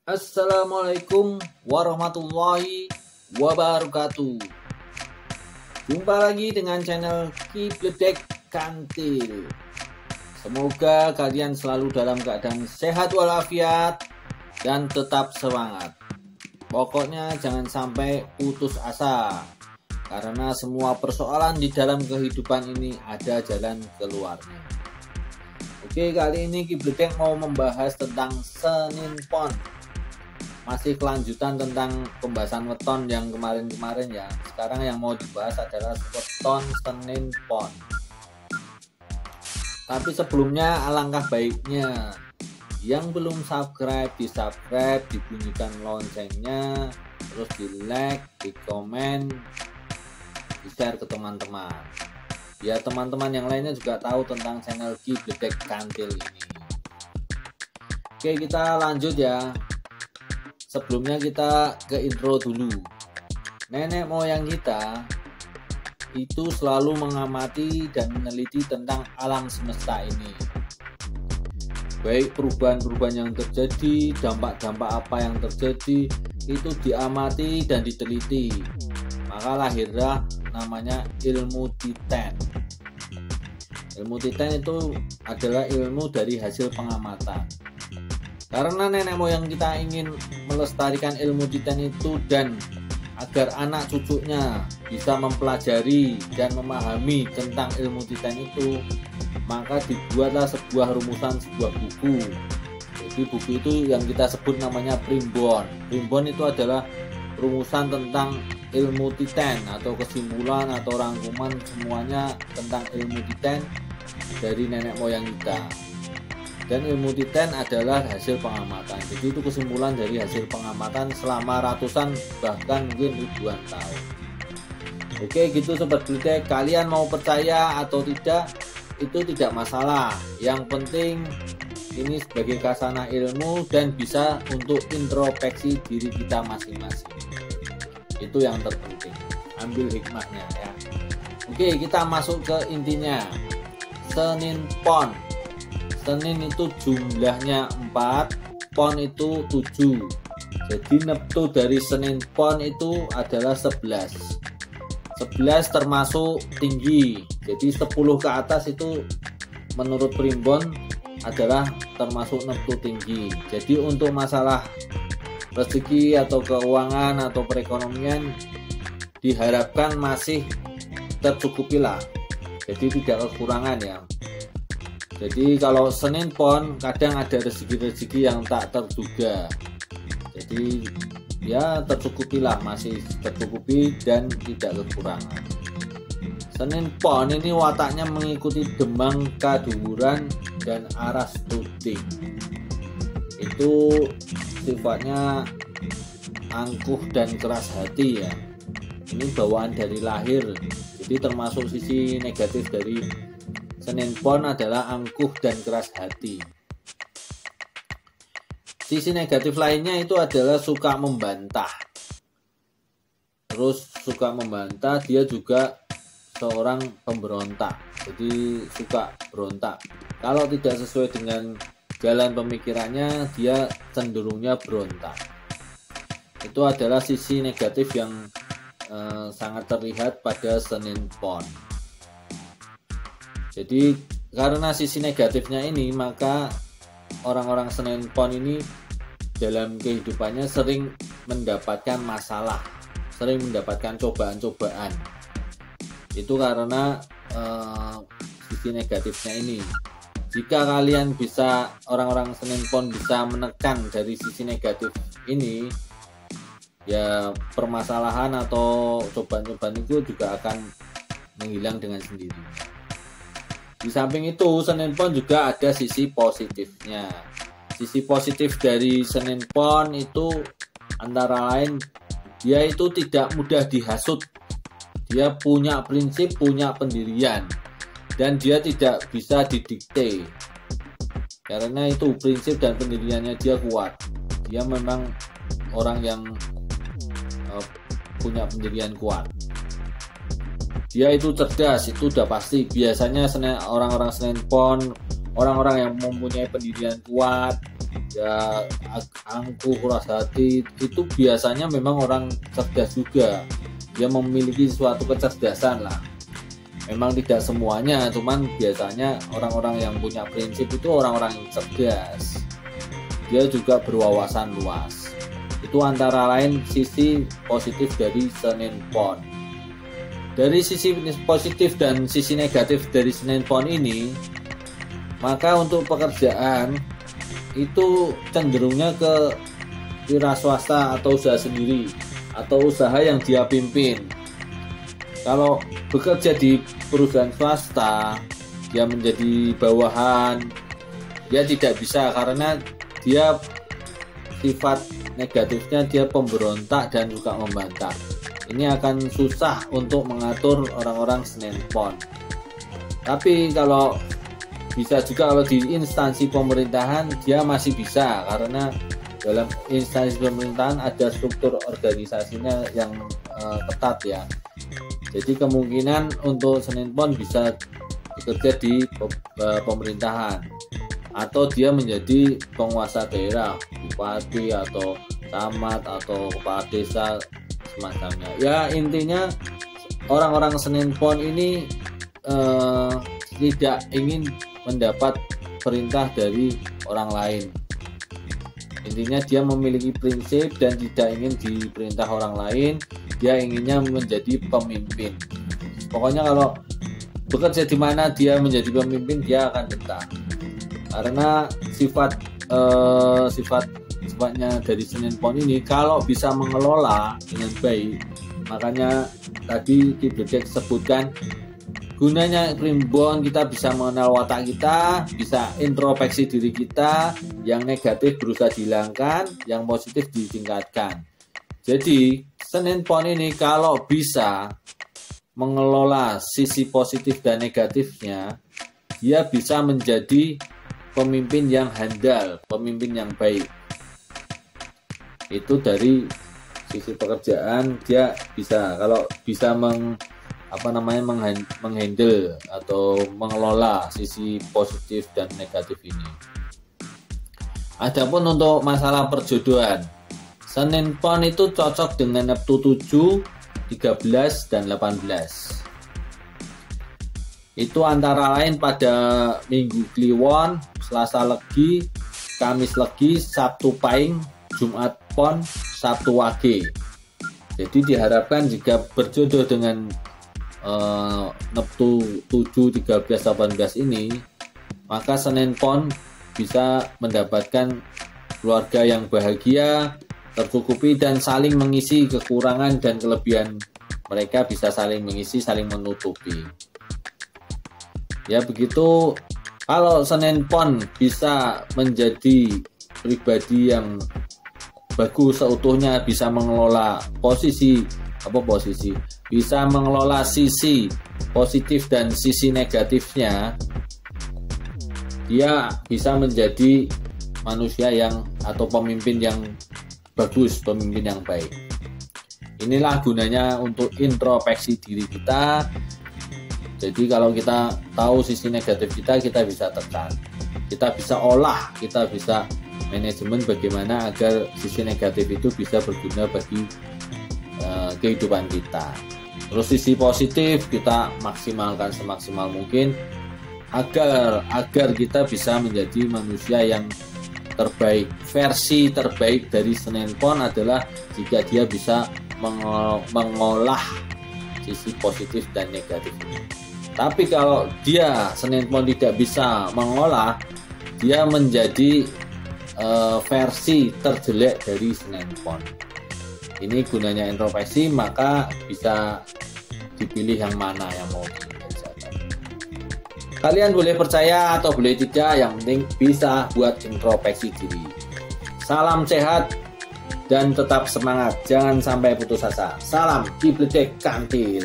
Assalamualaikum warahmatullahi wabarakatuh. Jumpa lagi dengan channel Kibledek Kantil. Semoga kalian selalu dalam keadaan sehat walafiat dan tetap semangat. Pokoknya jangan sampai putus asa, karena semua persoalan di dalam kehidupan ini ada jalan keluarnya. Oke, kali ini Kibledek mau membahas tentang Senin Pon. Masih kelanjutan tentang pembahasan weton yang kemarin-kemarin ya. Sekarang yang mau dibahas adalah weton Senin Pon. Tapi sebelumnya alangkah baiknya yang belum subscribe, di subscribe, dibunyikan loncengnya, terus di like, di komen, di share ke teman-teman. Ya, teman-teman yang lainnya juga tahu tentang channel Kibledek Kantil ini. Oke, kita lanjut ya. Sebelumnya kita ke intro dulu. Nenek moyang kita itu selalu mengamati dan meneliti tentang alam semesta ini. Baik perubahan-perubahan yang terjadi, dampak-dampak apa yang terjadi, itu diamati dan diteliti. Maka lahirlah namanya ilmu Titen. Ilmu Titen itu adalah ilmu dari hasil pengamatan. Karena nenek moyang kita ingin melestarikan ilmu Titen itu dan agar anak cucunya bisa mempelajari dan memahami tentang ilmu Titen itu, maka dibuatlah sebuah rumusan, sebuah buku. Jadi buku itu yang kita sebut namanya primbon. Primbon itu adalah rumusan tentang ilmu Titen atau kesimpulan atau rangkuman semuanya tentang ilmu Titen dari nenek moyang kita. Dan ilmu Titen adalah hasil pengamatan. Jadi itu kesimpulan dari hasil pengamatan selama ratusan bahkan mungkin ribuan tahun. Oke, gitu Sobat Kibledek. Kalian mau percaya atau tidak itu tidak masalah. Yang penting ini sebagai kasanah ilmu dan bisa untuk introspeksi diri kita masing-masing. Itu yang terpenting. Ambil hikmahnya ya. Oke, kita masuk ke intinya. Senin Pon. Senin itu jumlahnya 4, Pon itu 7. Jadi neptu dari Senin Pon itu adalah 11. 11 termasuk tinggi. Jadi 10 ke atas itu menurut primbon adalah termasuk neptu tinggi. Jadi untuk masalah rezeki atau keuangan atau perekonomian diharapkan masih tercukupilah. Jadi tidak kekurangan ya. Jadi kalau Senin Pon kadang ada rezeki-rezeki yang tak terduga. Jadi ya tercukupilah, masih tercukupi dan tidak kekurangan. Senin Pon ini wataknya mengikuti Demang Kaduwuran dan Aras Tuting. Itu sifatnya angkuh dan keras hati ya. Ini bawaan dari lahir. Jadi termasuk sisi negatif dari Senin Pon adalah angkuh dan keras hati. Sisi negatif lainnya itu adalah suka membantah. Terus suka membantah, dia juga seorang pemberontak. Jadi suka berontak. Kalau tidak sesuai dengan jalan pemikirannya, dia cenderungnya berontak. Itu adalah sisi negatif yang sangat terlihat pada Senin Pon. Jadi karena sisi negatifnya ini, maka orang-orang Senin Pon ini dalam kehidupannya sering mendapatkan masalah, sering mendapatkan cobaan-cobaan. Itu karena sisi negatifnya ini. Jika kalian bisa, orang-orang Senin Pon bisa menekan dari sisi negatif ini, ya permasalahan atau cobaan-cobaan itu juga akan menghilang dengan sendiri. Di samping itu, Senin Pon juga ada sisi positifnya. Sisi positif dari Senin Pon itu antara lain dia itu tidak mudah dihasut. Dia punya prinsip, punya pendirian, dan dia tidak bisa didikte. Karena itu prinsip dan pendiriannya dia kuat. Dia memang orang yang punya pendirian kuat. Dia itu cerdas, itu udah pasti. Biasanya orang-orang Senin Pon, orang-orang yang mempunyai pendirian kuat, ya angkuh, keras hati, itu biasanya memang orang cerdas juga. Dia memiliki suatu kecerdasan lah. Memang tidak semuanya, cuman biasanya orang-orang yang punya prinsip itu orang-orang yang cerdas. Dia juga berwawasan luas. Itu antara lain sisi positif dari Senin Pon. Dari sisi positif dan sisi negatif dari Senin Pon ini, maka untuk pekerjaan itu cenderungnya ke wira swasta atau usaha sendiri atau usaha yang dia pimpin. Kalau bekerja di perusahaan swasta, dia menjadi bawahan, dia tidak bisa karena dia sifat negatifnya dia pemberontak dan juga membantah. Ini akan susah untuk mengatur orang-orang Senin Pon. Tapi kalau bisa juga kalau di instansi pemerintahan dia masih bisa, karena dalam instansi pemerintahan ada struktur organisasinya yang ketat ya. Jadi kemungkinan untuk Senin Pon bisa bekerja di pemerintahan atau dia menjadi penguasa daerah, bupati atau camat atau kepala desa semacamnya. Ya intinya orang-orang Senin Pon ini tidak ingin mendapat perintah dari orang lain. Intinya dia memiliki prinsip dan tidak ingin diperintah orang lain. Dia inginnya menjadi pemimpin. Pokoknya kalau bekerja di mana dia menjadi pemimpin, dia akan betah. Karena sifatnya dari Senin Pon ini kalau bisa mengelola dengan baik, makanya tadi Kibledek sebutkan gunanya primbon, kita bisa mengenal watak kita, bisa introspeksi diri kita, yang negatif berusaha dihilangkan, yang positif ditingkatkan. Jadi Senin Pon ini kalau bisa mengelola sisi positif dan negatifnya, dia bisa menjadi pemimpin yang handal, pemimpin yang baik. Itu dari sisi pekerjaan dia bisa, kalau bisa menghandle atau mengelola sisi positif dan negatif ini. Adapun untuk masalah perjodohan, Senin Pon itu cocok dengan Neptu 7, 13 dan 18. Itu antara lain pada Minggu Kliwon, Selasa Legi, Kamis Legi, Sabtu Pahing, Jumat Pon, Sabtu Wage. Jadi diharapkan jika berjodoh dengan Neptu 7, 13, 18 ini, maka Senin Pon bisa mendapatkan keluarga yang bahagia, tercukupi dan saling mengisi kekurangan dan kelebihan mereka, bisa saling mengisi, saling menutupi. Ya begitu. Kalau Senin Pon bisa menjadi pribadi yang bagus seutuhnya, bisa mengelola bisa mengelola sisi positif dan sisi negatifnya, dia bisa menjadi manusia yang atau pemimpin yang bagus, pemimpin yang baik. Inilah gunanya untuk introspeksi diri kita. Jadi kalau kita tahu sisi negatif kita bisa tekan, kita bisa olah, kita bisa manajemen bagaimana agar sisi negatif itu bisa berguna bagi kehidupan kita. Terus sisi positif kita maksimalkan semaksimal mungkin agar kita bisa menjadi manusia yang terbaik. Versi terbaik dari Senin Pon adalah jika dia bisa mengolah sisi positif dan negatif ini. Tapi kalau dia Senin Pon tidak bisa mengolah, dia menjadi versi terjelek dari Senin Pon. Ini gunanya introspeksi, maka bisa dipilih yang mana yang mau dikerjakan. Kalian boleh percaya atau boleh tidak, yang penting bisa buat introspeksi diri. Salam sehat dan tetap semangat, jangan sampai putus asa. Salam Kibledek Kantil.